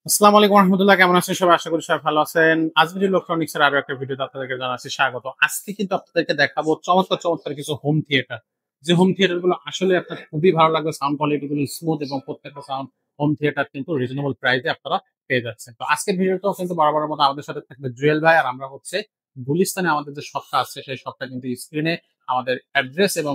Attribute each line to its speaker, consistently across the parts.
Speaker 1: আসসালামু আলাইকুম রহমতুল্লাহ, কেমন আছেন সবাই? আশা করি সবাই ভালো আছেন। আজমির ইলেকট্রনিক্স এর আরো একটা ভিডিওতে আপনাদেরকে জানাচ্ছি স্বাগত। আজকে কিন্তু আপনাদেরকে দেখাবো চমৎকার চমৎকার কিছু হোম থিয়েটার। যে হোম থিয়েটার গুলো আসলে আপনার খুবই ভালো লাগবে, সাউন্ড কোয়ালিটি গুলো স্মুথ এবং প্রত্যেকটা সাউন্ড হোম থিয়েটার কিন্তু রিজনেবল প্রাইসে আপনারা পেয়ে যাচ্ছেন। তো আজকের ভিডিওটাও কিন্তু বরাবরের মতো আমাদের সাথে থাকবে জুয়েল ভাই, আর আমরা হচ্ছে গুলিস্তানে আমাদের যে শপটা আছে সেই শপটা কিন্তু স্ক্রিনে আমাদের অ্যাড্রেস এবং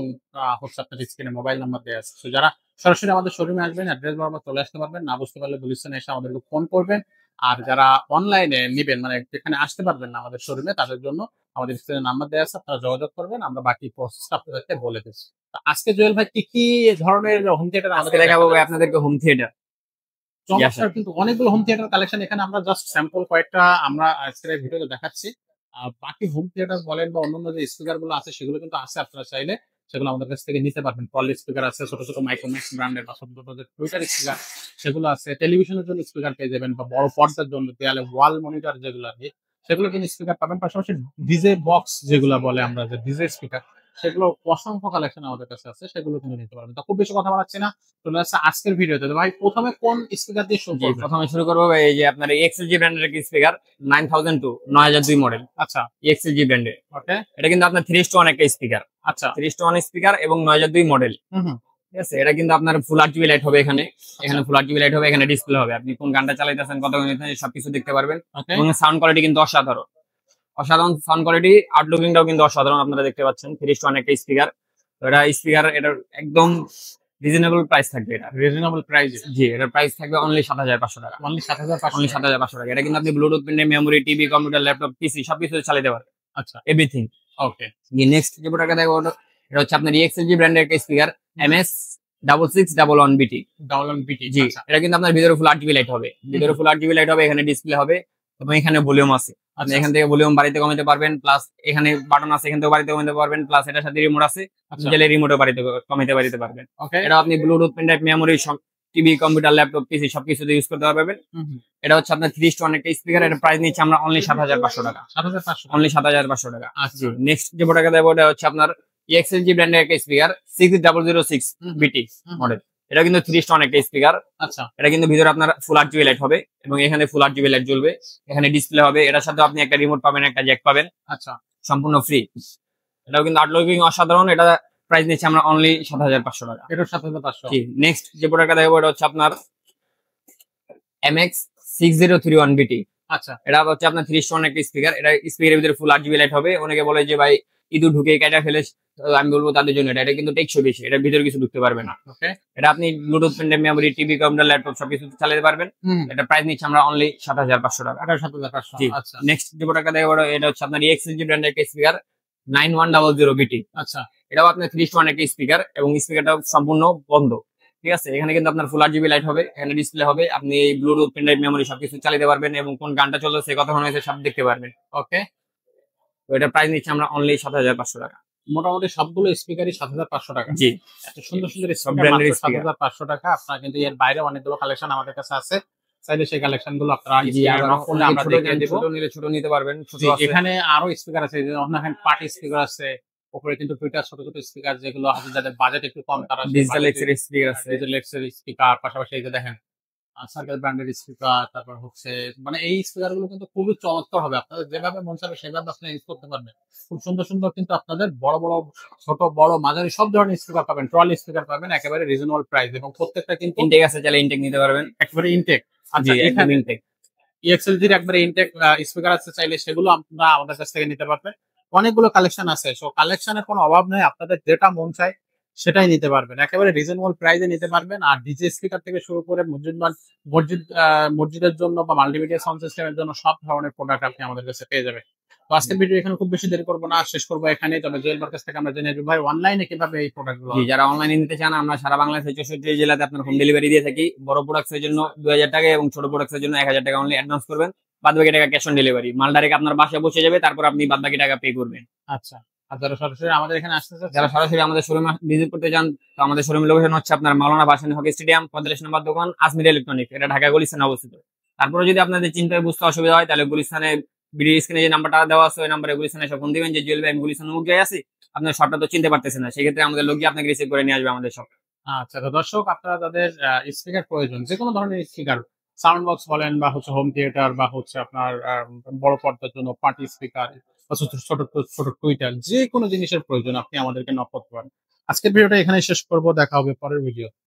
Speaker 1: হচ্ছে আপনার স্ক্রিনে মোবাইল নাম্বার দেওয়া আছে। তো যারা সরাসরি আমাদের শোরুমে আসবেন, অ্যাড্রেস বরাবর চলে আসতে পারবেন, না বুঝতে পারলে গুলিস্তানে এসে আমাদেরকে ফোন করবেন। আর যারা অনলাইনে নিবেন, মানে যেখানে আসতে পারবেন না আমাদের শোরুমে, তাদের জন্য আমাদের স্ক্রিনে নাম্বার দেওয়া আছে, আপনারা যোগাযোগ করবেন, আমরা বাকি প্রসেসটা আপনাদেরকে বলে দিচ্ছি। তো আজকে জুয়েল ভাই কি কি ধরনের হোম থিয়েটার
Speaker 2: আজকে
Speaker 1: আমাদের
Speaker 2: দেখাবো
Speaker 1: দেখাবেন?
Speaker 2: ভাই আপনাদেরকে হোম থিয়েটার।
Speaker 1: চমৎকার কিন্তু অনেকগুলো হোম থিয়েটার কালেকশন এখানে আমরা জাস্ট স্যাম্পল কয়েকটা আমরা আজকের ভিডিওতে দেখাচ্ছি। বাকি হোম থিয়েটার বলেন বা অন্যান্য যে স্পিকার গুলো আছে সেগুলো কিন্তু আছে, আপনারা চাইলে সেগুলো আমাদের কাছ থেকে নিতে পারবেন। কল স্পিকার আছে, ছোট ছোট মাইক্রোম্যাক্স ব্র্যান্ডের বা ছোট ছোট যে টুইটার স্পিকার সেগুলো আছে, টেলিভিশনের জন্য স্পিকার পেয়ে যাবেন, বা বড় পর্দার জন্য দেয়ালে ওয়াল মনিটর যেগুলো আছে সেগুলো কিন্তু স্পিকার পাবেন। পাশাপাশি ডিজে বক্স যেগুলো বলে আমরা, যে ডিজে স্পিকার, সেগুলো অসংখ্য কালেকশন আমাদের কাছে আছে, সেগুলো কিন্তু নিতে পারবেন। তো খুব বেশি কথা বাড়াচ্ছি না, চলে আসছে আজকের ভিডিওতে। তো ভাই প্রথমে কোন স্পিকার দিয়ে শুরু
Speaker 2: জি,
Speaker 1: করবেন?
Speaker 2: প্রথমে শুরু করবো ভাই এই যে আপনার এক্সএলজি ব্র্যান্ডের একটি স্পিকার 9002 9002 মডেল
Speaker 1: আচ্ছা।
Speaker 2: এক্সএলজি ব্র্যান্ডের।
Speaker 1: ওকে।
Speaker 2: এটা কিন্তু আপনার 3:1 একটা স্পিকার,
Speaker 1: আচ্ছা।
Speaker 2: 3:1 স্পিকার এবং 9002 মডেল।
Speaker 1: হুম হুম।
Speaker 2: ঠিক আছে, এটা কিন্তু আপনার ফুল আরজিবি লাইট হবে, এখানে
Speaker 1: আচ্ছা।
Speaker 2: ফুল আরজিবি লাইট হবে, এখানে ডিসপ্লে হবে, আপনি কোন গানটা চালাইতেছেন কত মিনিট সবকিছু দেখতে পারবেন।
Speaker 1: ওকে।
Speaker 2: এবং সাউন্ড কোয়ালিটি কিন্তু অসাধারণ, অসাধারণ সাউন্ড কোয়ালিটি, আউটলুকিংটাও কিন্তু অসাধারণ। আপনারা দেখতে পাচ্ছেন 3:1 একটা স্পিকার। তো এটা স্পিকার, এটার একদম রিজনেবল প্রাইস থাকবে এটা।
Speaker 1: রিজনেবল প্রাইসে।
Speaker 2: জি, এটার প্রাইস থাকবে অনলি 7,500 টাকা।
Speaker 1: অনলি 7,500
Speaker 2: অনলি
Speaker 1: টাকা।
Speaker 2: 7,500 টাকা। এটা কিন্তু আপনি ব্লুটুথ পেনে মেমোরি, টিভি, কম্পিউটার, ল্যাপটপ, পিসি সবকিছু চালাতে পারবেন,
Speaker 1: আচ্ছা।
Speaker 2: এভরিথিং।
Speaker 1: ওকে।
Speaker 2: নেক্সট যে প্রোডাক্টটা দেখো এটা হচ্ছে আপনার EXLG ব্র্যান্ডের একটা স্পিকার, MS 6611BT।
Speaker 1: ডাউনলোড বিটি।
Speaker 2: জি,
Speaker 1: আচ্ছা।
Speaker 2: এটা কিন্তু আপনার ভিতরে ফুল আরজিবি লাইট হবে, ভিতরে ফুল আরজিবি লাইট হবে, এখানে ডিসপ্লে হবে এবং এখানে ভলিউম আছে। আপনি
Speaker 1: আচ্ছা।
Speaker 2: এখান থেকে ভলিউম বাড়িতে কমাতে পারবেন, প্লাস এখানে বাটন আছে, এখান থেকে বাড়িতে কমাতে পারবেন, প্লাস এটার সাথে রিমোট আছে, আপনি
Speaker 1: আচ্ছা।
Speaker 2: চাইলে রিমোটও বাড়িতে কমাতে বাড়িতে পারবেন।
Speaker 1: ওকে।
Speaker 2: এটা আপনি ব্লুটুথ পেন ড্রাইভ, মেমোরি, সব টিভি, কম্পিউটার, ল্যাপটপ, পিসি সবকিছুতে ইউজ করতে পারবেন।
Speaker 1: হুম হুম।
Speaker 2: এটা হচ্ছে আপনার 3:1 একটা স্পিকার, এটা প্রাইস নিচ্ছে আমরা অনলি 7,500 টাকা।
Speaker 1: 7,500 টাকা।
Speaker 2: অনলি 7,500 টাকা।
Speaker 1: আচ্ছা।
Speaker 2: নেক্সট যে প্রোডাক্ট দেবো এটা হচ্ছে আপনার EXLG ব্র্যান্ডের একটা স্পিকার 6006
Speaker 1: হুম হুম।
Speaker 2: বিটি
Speaker 1: হুম হুম।
Speaker 2: মডেল। এটা কিন্তু 3:1 একটা স্পিকার।
Speaker 1: আচ্ছা।
Speaker 2: এটা কিন্তু ভিতরে আপনার ফুল আরজিবি লাইট হবে এবং এখানে ফুল আরজিবি লাইট জ্বলবে, এখানে ডিসপ্লে হবে, এটার সাথে আপনি একটা রিমোট পাবেন, একটা জ্যাক পাবেন,
Speaker 1: আচ্ছা।
Speaker 2: সম্পূর্ণ ফ্রি। এটাও কিন্তু আউটলুকিং অসাধারণ। এটা প্রাইস নিচ্ছে আমরা অনলি 7,500 টাকা।
Speaker 1: এটার 7,500।
Speaker 2: জি, নেক্সট যে প্রোডাক্টটা দেবো এটা হচ্ছে আপনার MX 6031BT।
Speaker 1: আচ্ছা।
Speaker 2: এটা হচ্ছে আপনার 3:1 একটা স্পিকার। এটা স্পিকারের ভিতরে ফুল আরজিবি লাইট হবে। অনেকে বলে যে ভাই ইঁদুর ঢুকে কাটা ফেলে, আমি বলবো তাদের জন্য এটা কিন্তু টেকসই বেশি, এটার ভিতরে কিছু ঢুকতে পারবে না।
Speaker 1: ওকে।
Speaker 2: এটা আপনি Bluetooth pen, memory, TV, computer, laptop সবকিছু চালাতে পারবেন।
Speaker 1: হুম।
Speaker 2: এটা প্রাইস নিচ্ছে আমরা অনলি 7,500 টাকা।
Speaker 1: এটার 7,500।
Speaker 2: জি,
Speaker 1: আচ্ছা।
Speaker 2: নেক্সট যে প্রোডাক্টটা দেখবো এটা হচ্ছে আপনার EXLG ব্র্যান্ডের একটা স্পিকার 9100BT।
Speaker 1: আচ্ছা।
Speaker 2: এটাও আপনার 3:1 একটা স্পিকার এবং স্পিকারটা সম্পূর্ণ বন্ধ। ঠিক আছে, এখানে কিন্তু আপনার ফুল আরজিবি লাইট হবে, এখানে ডিসপ্লে হবে, আপনি ব্লুটুথ পেন ড্রাইভ, মেমোরি সবকিছু চালাতে পারবেন এবং কোন গানটা চলছে কতক্ষণ হয়েছে সব দেখতে পারবেন।
Speaker 1: ওকে।
Speaker 2: তো এটার প্রাইস নিচ্ছে আমরা অনলি 7,500 টাকা।
Speaker 1: মোটামুটি সবগুলো স্পিকারই 7,500 টাকা।
Speaker 2: জি,
Speaker 1: এত সুন্দর সুন্দর
Speaker 2: সব
Speaker 1: স্পিকার
Speaker 2: ব্র্যান্ডের
Speaker 1: মাত্র
Speaker 2: স্পিকার।
Speaker 1: 7,500 টাকা। আপনারা কিন্তু এর বাইরে অনেকগুলো কালেকশন আমাদের কাছে আছে, চাইলে সেই কালেকশন গুলো আপনারা
Speaker 2: জি,
Speaker 1: স্ক্রিনে
Speaker 2: আবার
Speaker 1: নক করলে আমরা
Speaker 2: ছোট
Speaker 1: দেখিয়ে দিব।
Speaker 2: ছোট নিলে ছোট নিতে পারবেন, ছোট
Speaker 1: জি,
Speaker 2: আছে।
Speaker 1: এখানে আরো স্পিকার আছে, যে অন্য পার্টি স্পিকার আছে, উপরে কিন্তু টুইটার ছোট ছোট স্পিকার যেগুলো আছে, যাদের বাজেট একটু কম তারা
Speaker 2: ডিজিটাল এক্সের স্পিকার আছে।
Speaker 1: ডিজিটাল এক্সের স্পিকার, পাশাপাশি এই যে দেখেন সার্কেল ব্র্যান্ডের স্পিকার, তারপর হচ্ছে মানে এই স্পিকার গুলো কিন্তু খুবই চমৎকার হবে, আপনাদের যেভাবে মন চাবে সেভাবে আপনি ইউজ করতে পারবেন। খুব সুন্দর সুন্দর কিন্তু আপনাদের বড় বড়, ছোট বড় মাঝারি সব ধরনের স্পিকার পাবেন, ট্রলি স্পিকার পাবেন একেবারে রিজনেবল প্রাইস, এবং প্রত্যেকটা কিন্তু
Speaker 2: ইনটেক আছে, চাইলে ইনটেক নিতে পারবেন।
Speaker 1: একেবারে ইনটেক।
Speaker 2: জি,
Speaker 1: আচ্ছা,
Speaker 2: একদম
Speaker 1: এখানে
Speaker 2: ইনটেক।
Speaker 1: EXLG র একবারে ইনটেক স্পিকার আছে, চাইলে সেগুলো আপনারা আমাদের কাছ থেকে নিতে পারবেন। অনেকগুলো কালেকশন আছে, সো কালেকশনের কোনো অভাব নেই, আপনাদের যেটা মন চায় সেটাই নিতে পারবেন, একেবারে রিজনেবল প্রাইসে নিতে পারবেন। আর ডিজে স্পিকার থেকে শুরু করে মসজিদের জন্য বা মাল্টিমিডিয়া সাউন্ড সিস্টেমের জন্য সব ধরনের প্রোডাক্ট আপনি আমাদের কাছে পেয়ে যাবেন। তো আজকের ভিডিও এখানে খুব বেশি দেরি করবো না, শেষ করবো এখানে। তবে জুয়েল মার্কেট থেকে আমরা জেনে নেব ভাই অনলাইনে কিভাবে এই প্রোডাক্ট গুলো।
Speaker 2: জি, যারা অনলাইনে নিতে চান, আমরা সারা বাংলাদেশের 64 জেলাতে আপনার হোম ডেলিভারি দিয়ে থাকি। বড় প্রোডাক্টস এর জন্য 2,000 টাকা এবং ছোট প্রোডাক্টস এর জন্য 1,000 টাকা অনলি অ্যাডভান্স করবেন, বাদ বাকি টাকা ক্যাশ অন ডেলিভারি। মাল ডাইরেক্ট আপনার বাসায় পৌঁছে যাবে, তারপর আপনি বাদ বাকি টাকা পে করবেন।
Speaker 1: আচ্ছা। আর যারা সরাসরি আমাদের এখানে আসতে চাচ্ছে,
Speaker 2: যারা সরাসরি আমাদের শোরুমে ভিজিট করতে চান, তো আমাদের শোরুমের লোকেশন হচ্ছে আপনার মাওলানা ভাসানী হকি স্টেডিয়াম, 45 নম্বর দোকান, আজমির ইলেকট্রনিক্স। এটা ঢাকা গুলিস্তানে অবস্থিত। তারপরে যদি আপনাদের চিন্তায় বুঝতে অসুবিধা হয়, তাহলে গুলিস্তানে ভিডিও স্ক্রিনে যে নাম্বারটা দেওয়া আছে ওই নাম্বারে গুলিস্তানে এসে ফোন দিবেন যে জুয়েল ভাই আমি গুলিস্তানে মুখ যাই আছি, আপনার সবটা তো চিনতে পারতেছেন না, সেক্ষেত্রে আমাদের লোক গিয়ে আপনাকে রিসিভ করে নিয়ে আসবে আমাদের সব।
Speaker 1: আচ্ছা। তো দর্শক, আপনারা যাদের স্পিকার প্রয়োজন, যে কোনো ধরনের স্পিকার, সাউন্ড বক্স বলেন বা হচ্ছে হোম থিয়েটার বা হচ্ছে আপনার বড় পর্দার জন্য পার্টি স্পিকার বা ছোট ছোট ছোট টুইটার যে কোনো জিনিসের প্রয়োজন আপনি আমাদেরকে নক করতে পারেন। আজকের ভিডিওটা এখানে শেষ করব। দেখা হবে পরের ভিডিও।